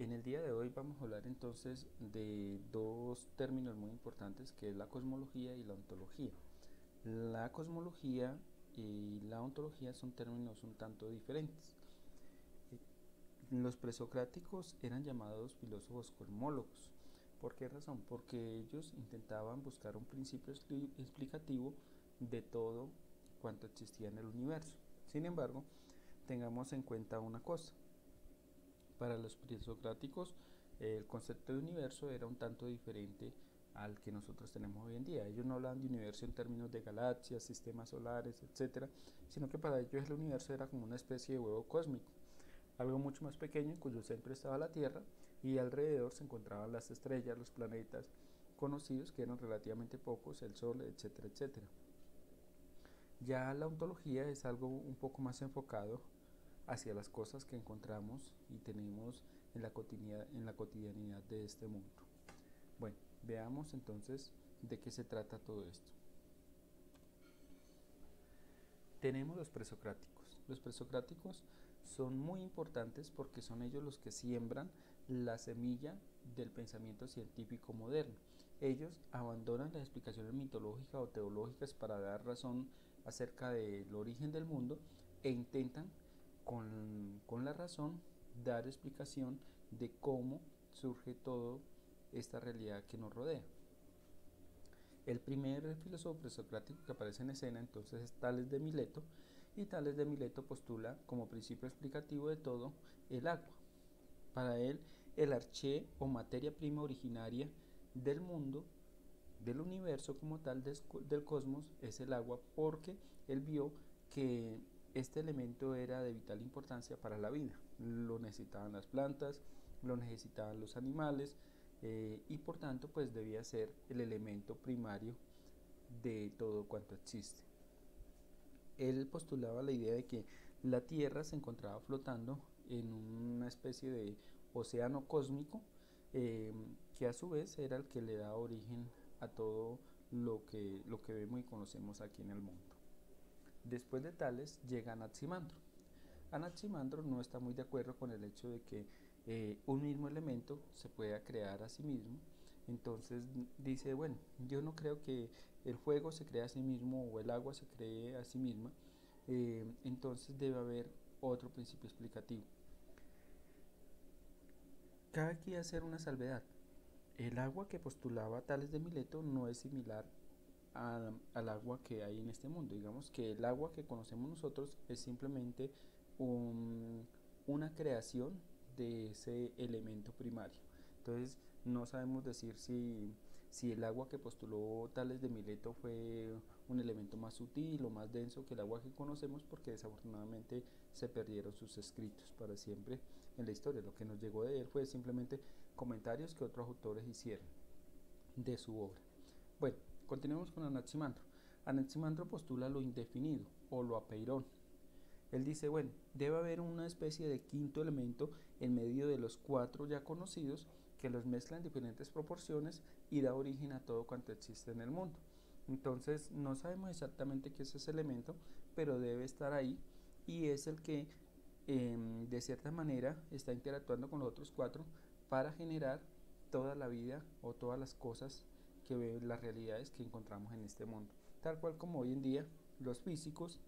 En el día de hoy vamos a hablar entonces de dos términos muy importantes, que es la cosmología y la ontología. La cosmología y la ontología son términos un tanto diferentes. Los presocráticos eran llamados filósofos cosmólogos. ¿Por qué razón? Porque ellos intentaban buscar un principio explicativo de todo cuanto existía en el universo. Sin embargo, tengamos en cuenta una cosa. Para los presocráticos, el concepto de universo era un tanto diferente al que nosotros tenemos hoy en día. Ellos no hablaban de universo en términos de galaxias, sistemas solares, etcétera, sino que para ellos el universo era como una especie de huevo cósmico, algo mucho más pequeño en cuyo centro estaba la Tierra y alrededor se encontraban las estrellas, los planetas conocidos que eran relativamente pocos, el Sol, etcétera, etcétera. Ya la ontología es algo un poco más enfocado hacia las cosas que encontramos y tenemos en la cotidianidad de este mundo. Bueno, veamos entonces de qué se trata todo esto. Tenemos los presocráticos. Los presocráticos son muy importantes porque son ellos los que siembran la semilla del pensamiento científico moderno. Ellos abandonan las explicaciones mitológicas o teológicas para dar razón acerca del origen del mundo e intentan con la razón dar explicación de cómo surge toda esta realidad que nos rodea. El primer filósofo presocrático que aparece en escena entonces es Tales de Mileto, y Tales de Mileto postula como principio explicativo de todo el agua. Para él, el arché o materia prima originaria del mundo, del universo como tal, del cosmos, es el agua, porque él vio que este elemento era de vital importancia para la vida. Lo necesitaban las plantas, lo necesitaban los animales, y por tanto pues debía ser el elemento primario de todo cuanto existe. Él postulaba la idea de que la Tierra se encontraba flotando en una especie de océano cósmico, eh, que a su vez era el que le da origen a todo lo que vemos y conocemos aquí en el mundo. Después de Tales llega Anaximandro. Anaximandro no está muy de acuerdo con el hecho de que un mismo elemento se pueda crear a sí mismo. Entonces dice, bueno, yo no creo que el fuego se cree a sí mismo o el agua se cree a sí misma. Entonces debe haber otro principio explicativo. Cabe aquí hacer una salvedad. El agua que postulaba Tales de Mileto no es similar al agua que hay en este mundo. Digamos que el agua que conocemos nosotros es simplemente un, una creación de ese elemento primario. Entonces no sabemos decir si el agua que postuló Tales de Mileto fue un elemento más sutil o más denso que el agua que conocemos, porque desafortunadamente se perdieron sus escritos para siempre en la historia. Lo que nos llegó de él fue simplemente comentarios que otros autores hicieron de su obra. Bueno, continuemos con Anaximandro. Anaximandro postula lo indefinido o lo apeirón. Él dice, bueno, debe haber una especie de quinto elemento en medio de los cuatro ya conocidos que los mezcla en diferentes proporciones y da origen a todo cuanto existe en el mundo. Entonces no sabemos exactamente qué es ese elemento, pero debe estar ahí y es el que de cierta manera está interactuando con los otros cuatro para generar toda la vida o todas las cosas que las realidades que encontramos en este mundo. Tal cual como hoy en día los físicos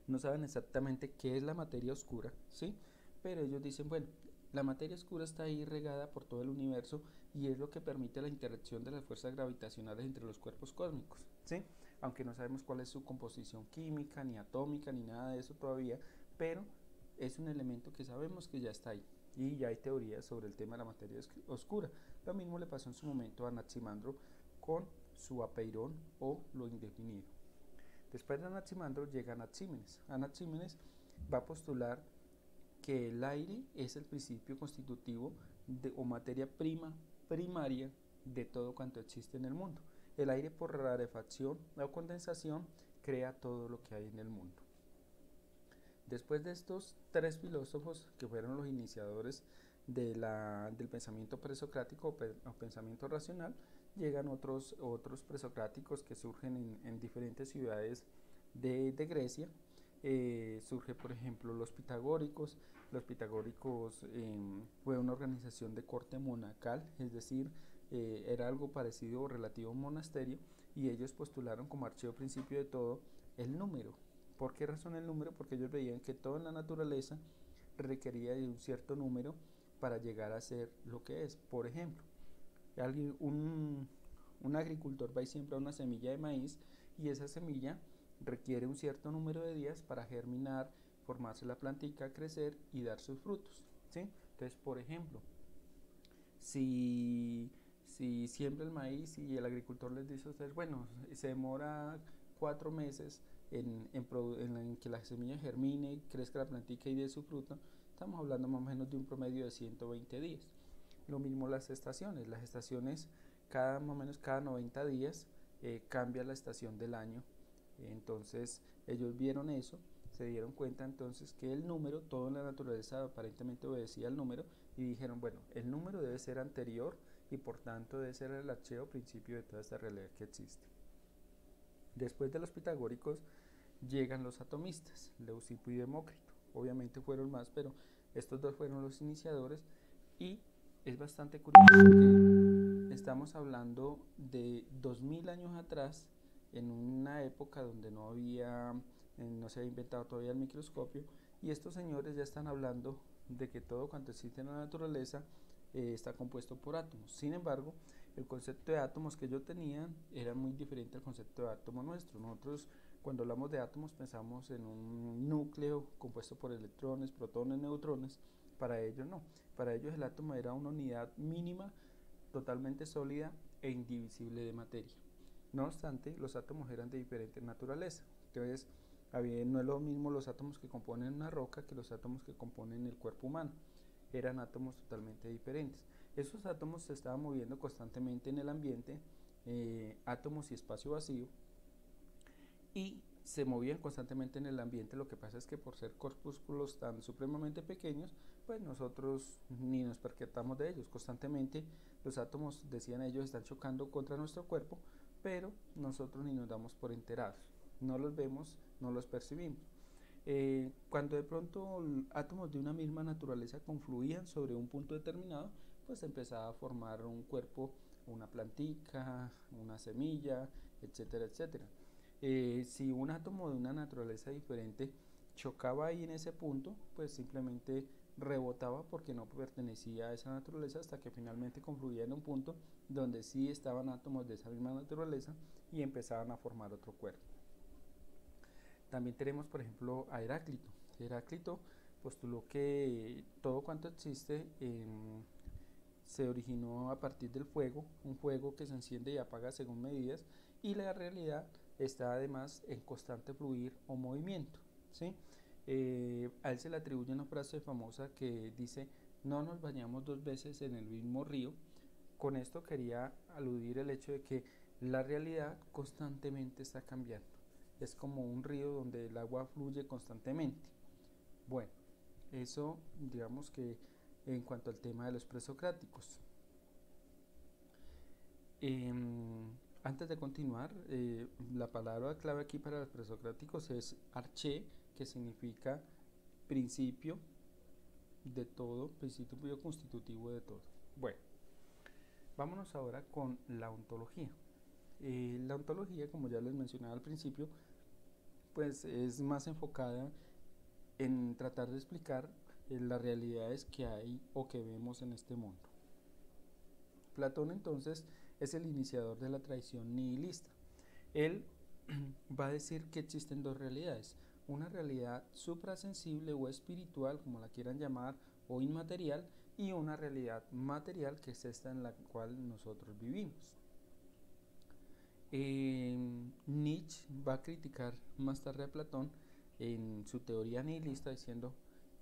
no saben exactamente qué es la materia oscura, ¿sí? Pero ellos dicen, bueno, la materia oscura está ahí regada por todo el universo y es lo que permite la interacción de las fuerzas gravitacionales entre los cuerpos cósmicos, ¿sí? Aunque no sabemos cuál es su composición química, ni atómica, ni nada de eso todavía, pero es un elemento que sabemos que ya está ahí. Y ya hay teorías sobre el tema de la materia oscura. Lo mismo le pasó en su momento a Anaximandro con su apeirón o lo indefinido. Después de Anaximandro llega Anaxímenes. Anaxímenes va a postular que el aire es el principio constitutivo o materia prima primaria de todo cuanto existe en el mundo. El aire, por rarefacción o condensación, crea todo lo que hay en el mundo. Después de estos tres filósofos que fueron los iniciadores del pensamiento presocrático o pensamiento racional, llegan otros presocráticos que surgen en diferentes ciudades de Grecia. Surge, por ejemplo, los pitagóricos. Los pitagóricos fue una organización de corte monacal, es decir, era algo parecido o relativo a un monasterio, y ellos postularon como archivo principio de todo el número. ¿Por qué razón el número? Porque ellos veían que toda la naturaleza requería de un cierto número para llegar a ser lo que es. Por ejemplo, un agricultor va y siembra una semilla de maíz, y esa semilla requiere un cierto número de días para germinar, formarse la plantica, crecer y dar sus frutos, ¿sí? Entonces, por ejemplo, si siembra el maíz y el agricultor les dice a ustedes, bueno, se demora 4 meses en que la semilla germine, crezca la plantica y dé su fruto, estamos hablando más o menos de un promedio de 120 días. Lo mismo las estaciones más o menos cada 90 días cambia la estación del año. Entonces ellos vieron eso, se dieron cuenta entonces que el número, todo en la naturaleza aparentemente obedecía al número, y dijeron, bueno, el número debe ser anterior y por tanto debe ser el archeo principio de toda esta realidad que existe. Después de los pitagóricos llegan los atomistas, Leucipo y Demócrito. Obviamente fueron más, pero estos dos fueron los iniciadores, y es bastante curioso porque estamos hablando de 2000 años atrás, en una época donde no se había inventado todavía el microscopio, y estos señores ya están hablando de que todo cuanto existe en la naturaleza está compuesto por átomos. Sin embargo, el concepto de átomos que ellos tenían era muy diferente al concepto de átomo nuestro. Nosotros, cuando hablamos de átomos, pensamos en un núcleo compuesto por electrones, protones, neutrones. Para ellos no. Para ellos el átomo era una unidad mínima, totalmente sólida e indivisible de materia. No obstante, los átomos eran de diferente naturaleza. Entonces, no es lo mismo los átomos que componen una roca que los átomos que componen el cuerpo humano. Eran átomos totalmente diferentes. Esos átomos se estaban moviendo constantemente en el ambiente, átomos y espacio vacío, y se movían constantemente en el ambiente. Lo que pasa es que por ser corpúsculos tan supremamente pequeños, pues nosotros ni nos percatamos de ellos. Constantemente los átomos, decían ellos, están chocando contra nuestro cuerpo, pero nosotros ni nos damos por enterados. No los vemos, no los percibimos. Cuando de pronto átomos de una misma naturaleza confluían sobre un punto determinado, pues empezaba a formar un cuerpo, una plantica, una semilla, etcétera, etcétera. Si un átomo de una naturaleza diferente chocaba ahí en ese punto, pues simplemente rebotaba porque no pertenecía a esa naturaleza, hasta que finalmente confluía en un punto donde sí estaban átomos de esa misma naturaleza y empezaban a formar otro cuerpo. También tenemos, por ejemplo, a Heráclito. Heráclito postuló que todo cuanto existe se originó a partir del fuego, un fuego que se enciende y apaga según medidas, y la realidad está además en constante fluir o movimiento, ¿sí? A él se le atribuye una frase famosa que dice: no nos bañamos 2 veces en el mismo río. Con esto quería aludir el hecho de que la realidad constantemente está cambiando. Es como un río donde el agua fluye constantemente. Bueno, eso digamos que en cuanto al tema de los presocráticos. Antes de continuar, la palabra clave aquí para los presocráticos es arché, que significa principio de todo, principio constitutivo de todo. Bueno, vámonos ahora con la ontología. La ontología, como ya les mencionaba al principio, pues es más enfocada en tratar de explicar las realidades que hay o que vemos en este mundo. Platón entonces es el iniciador de la tradición nihilista. Él va a decir que existen dos realidades: una realidad suprasensible o espiritual, como la quieran llamar, o inmaterial, y una realidad material, que es esta en la cual nosotros vivimos. Nietzsche va a criticar más tarde a Platón en su teoría nihilista, diciendo: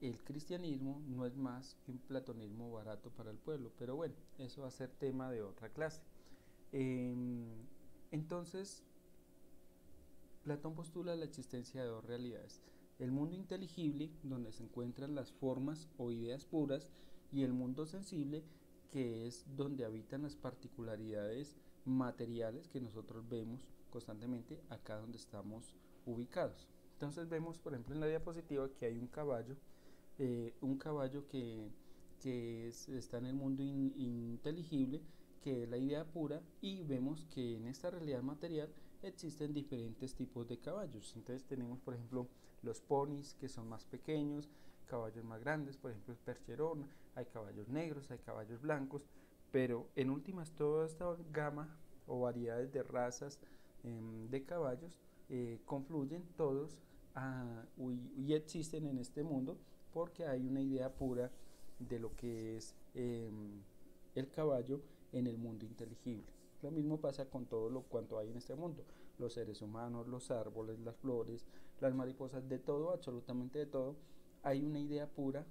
el cristianismo no es más que un platonismo barato para el pueblo. Pero bueno, eso va a ser tema de otra clase. Entonces, Platón postula la existencia de dos realidades: el mundo inteligible, donde se encuentran las formas o ideas puras, y el mundo sensible, que es donde habitan las particularidades materiales que nosotros vemos constantemente acá donde estamos ubicados. Entonces vemos, por ejemplo, en la diapositiva que hay un caballo un caballo está en el mundo inteligible, que es la idea pura, y vemos que en esta realidad material existen diferentes tipos de caballos. Entonces tenemos, por ejemplo, los ponis, que son más pequeños, caballos más grandes, por ejemplo el percherón, hay caballos negros, hay caballos blancos, pero en últimas toda esta gama o variedades de razas de caballos confluyen todos y existen en este mundo porque hay una idea pura de lo que es el caballo en el mundo inteligible. Lo mismo pasa con todo lo cuanto hay en este mundo, los seres humanos, los árboles, las flores, las mariposas, de todo, absolutamente de todo, hay una idea pura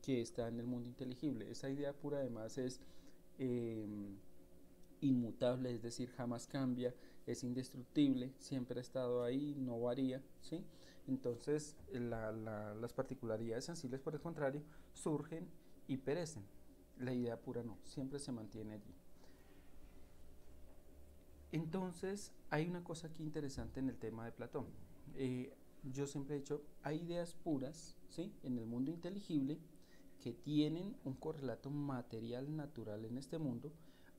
que está en el mundo inteligible. Esa idea pura además es eh, inmutable, es decir, jamás cambia, es indestructible, siempre ha estado ahí, no varía, ¿sí? Entonces las particularidades sensibles, por el contrario, surgen y perecen. La idea pura no, siempre se mantiene allí. Entonces, hay una cosa aquí interesante en el tema de Platón. Yo siempre he dicho, hay ideas puras, ¿sí?, en el mundo inteligible que tienen un correlato material natural en este mundo.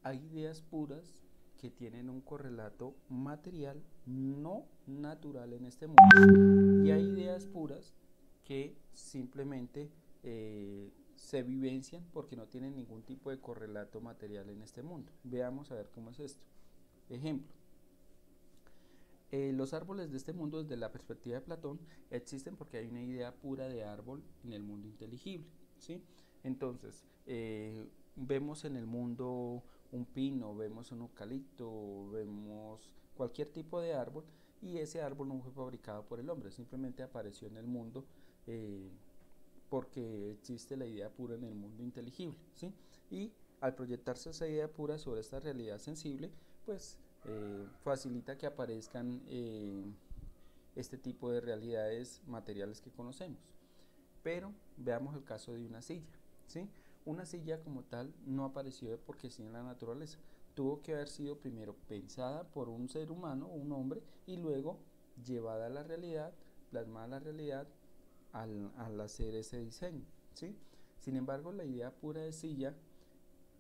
Hay ideas puras que tienen un correlato material no natural en este mundo. Y hay ideas puras que simplemente se vivencian porque no tienen ningún tipo de correlato material en este mundo. Veamos a ver cómo es esto. Ejemplo, los árboles de este mundo desde la perspectiva de Platón existen porque hay una idea pura de árbol en el mundo inteligible, ¿sí? Entonces, vemos en el mundo un pino, vemos un eucalipto, vemos cualquier tipo de árbol, y ese árbol no fue fabricado por el hombre, simplemente apareció en el mundo porque existe la idea pura en el mundo inteligible, ¿sí? Y al proyectarse esa idea pura sobre esta realidad sensible, pues facilita que aparezcan este tipo de realidades materiales que conocemos. Pero veamos el caso de una silla, ¿sí? Una silla como tal no apareció porque sí en la naturaleza. Tuvo que haber sido primero pensada por un ser humano, un hombre, y luego llevada a la realidad, plasmada a la realidad al hacer ese diseño, ¿sí? Sin embargo, la idea pura de silla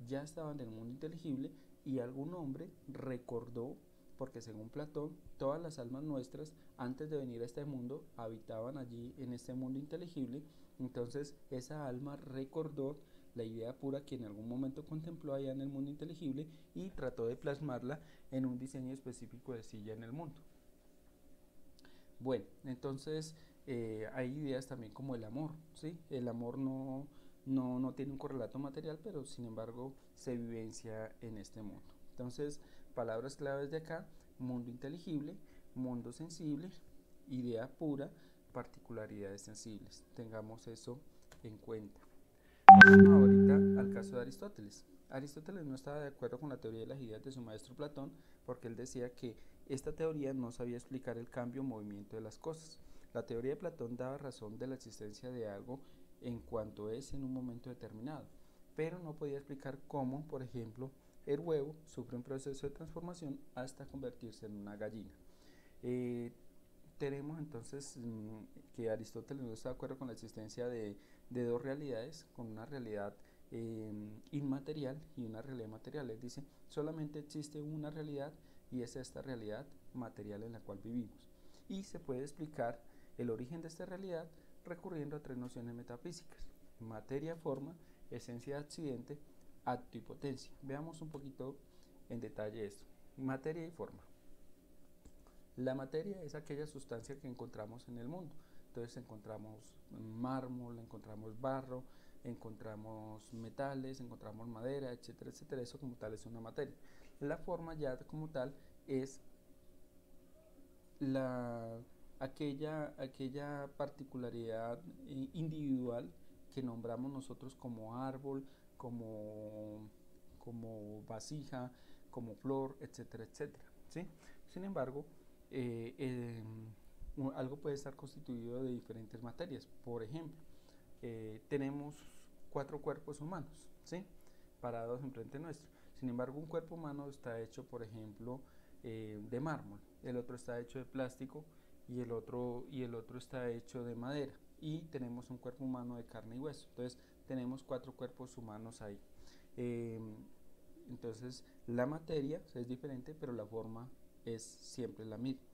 ya estaba en el mundo inteligible y algún hombre recordó, porque según Platón, todas las almas nuestras antes de venir a este mundo habitaban allí en este mundo inteligible. Entonces esa alma recordó la idea pura que en algún momento contempló allá en el mundo inteligible y trató de plasmarla en un diseño específico de silla en el mundo. Bueno, entonces hay ideas también como el amor, ¿sí? El amor no tiene un correlato material, pero sin embargo se vivencia en este mundo. Entonces, palabras claves de acá: mundo inteligible, mundo sensible, idea pura, particularidades sensibles. Tengamos eso en cuenta. Vamos ahorita al caso de Aristóteles. Aristóteles no estaba de acuerdo con la teoría de las ideas de su maestro Platón porque él decía que esta teoría no sabía explicar el cambio o movimiento de las cosas. La teoría de Platón daba razón de la existencia de algo en cuanto es en un momento determinado, pero no podía explicar cómo, por ejemplo, el huevo sufre un proceso de transformación hasta convertirse en una gallina. Tenemos entonces que Aristóteles no está de acuerdo con la existencia de dos realidades, con una realidad inmaterial y una realidad material. Él dice, solamente existe una realidad y es esta realidad material en la cual vivimos. Y se puede explicar el origen de esta realidad recurriendo a tres nociones metafísicas: materia, forma, esencia, accidente, acto y potencia. Veamos un poquito en detalle esto. Materia y forma. La materia es aquella sustancia que encontramos en el mundo. Entonces encontramos mármol, encontramos barro, encontramos metales, encontramos madera, etcétera, etcétera. Eso como tal es una materia. La forma ya como tal es aquella particularidad individual que nombramos nosotros como árbol, como vasija, como flor, etcétera, etcétera, ¿sí? Sin embargo, algo puede estar constituido de diferentes materias. Por ejemplo, tenemos 4 cuerpos humanos, ¿sí?, parados enfrente nuestro. Sin embargo, un cuerpo humano está hecho, por ejemplo, de mármol, el otro está hecho de plástico y el otro está hecho de madera, y tenemos un cuerpo humano de carne y hueso. Entonces tenemos 4 cuerpos humanos ahí. Eh, entonces la materia es diferente, pero la forma es siempre la misma.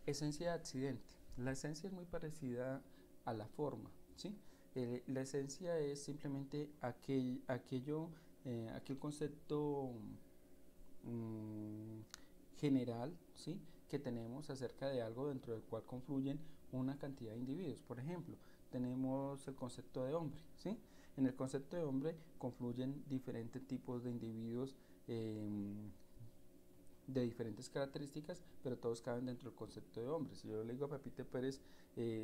Esencia de accidente. La esencia es muy parecida a la forma, ¿sí? La esencia es simplemente aquel concepto mmm, general, ¿sí? Que tenemos acerca de algo dentro del cual confluyen una cantidad de individuos. Por ejemplo, tenemos el concepto de hombre, ¿sí? En el concepto de hombre confluyen diferentes tipos de individuos de diferentes características, pero todos caben dentro del concepto de hombre. Si yo le digo a Pepito Pérez,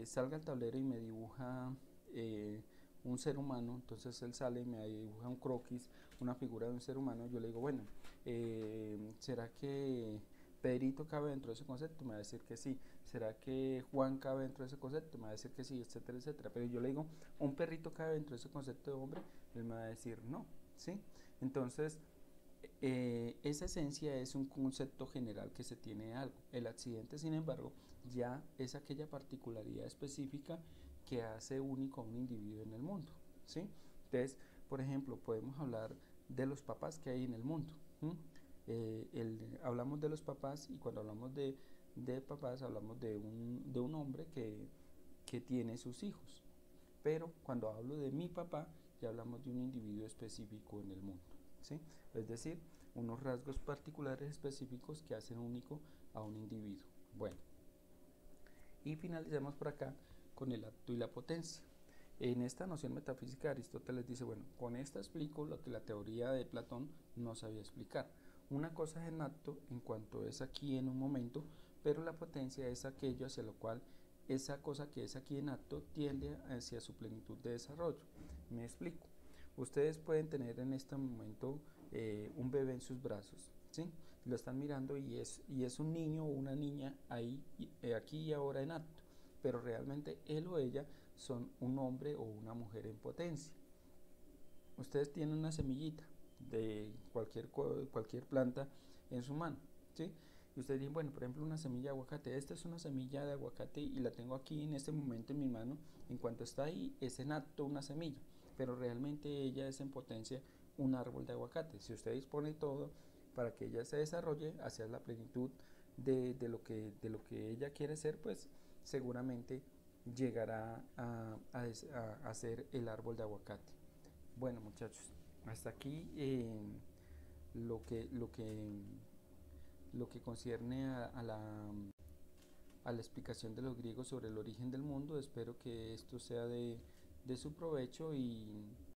salga al tablero y me dibuja un ser humano, entonces él sale y me dibuja un croquis, una figura de un ser humano, yo le digo, bueno, ¿será que Pedrito cabe dentro de ese concepto? Me va a decir que sí. ¿Será que Juan cabe dentro de ese concepto? Me va a decir que sí, etcétera, etcétera. Pero yo le digo, ¿un perrito cabe dentro de ese concepto de hombre? Él me va a decir no, ¿sí? Entonces, esa esencia es un concepto general que se tiene de algo. El accidente, sin embargo, ya es aquella particularidad específica que hace único a un individuo en el mundo, ¿sí? Entonces, por ejemplo, podemos hablar de los papás que hay en el mundo. Hablamos de los papás y cuando hablamos de papás hablamos de un hombre que tiene sus hijos. Pero cuando hablo de mi papá, ya hablamos de un individuo específico en el mundo, ¿sí? Es decir, unos rasgos particulares específicos que hacen único a un individuo. Bueno, y finalizamos por acá con el acto y la potencia. En esta noción metafísica Aristóteles dice, bueno, con esta explico lo que la teoría de Platón no sabía explicar. Una cosa es en acto en cuanto es aquí en un momento, pero la potencia es aquello hacia lo cual esa cosa que es aquí en acto tiende hacia su plenitud de desarrollo. Me explico. Ustedes pueden tener en este momento un bebé en sus brazos, ¿sí? Lo están mirando y es un niño o una niña ahí, aquí y ahora en acto, pero realmente él o ella son un hombre o una mujer en potencia. Ustedes tienen una semillita de cualquier planta en su mano, ¿sí? Y ustedes dicen, bueno, por ejemplo, una semilla de aguacate. Esta es una semilla de aguacate y la tengo aquí en este momento en mi mano. En cuanto está ahí, es en acto una semilla, pero realmente ella es en potencia un árbol de aguacate. Si usted dispone todo para que ella se desarrolle hacia la plenitud de lo que ella quiere ser, pues seguramente llegará a ser el árbol de aguacate. Bueno, muchachos, hasta aquí lo que, lo que, lo que concierne a la explicación de los griegos sobre el origen del mundo. Espero que esto sea de su provecho y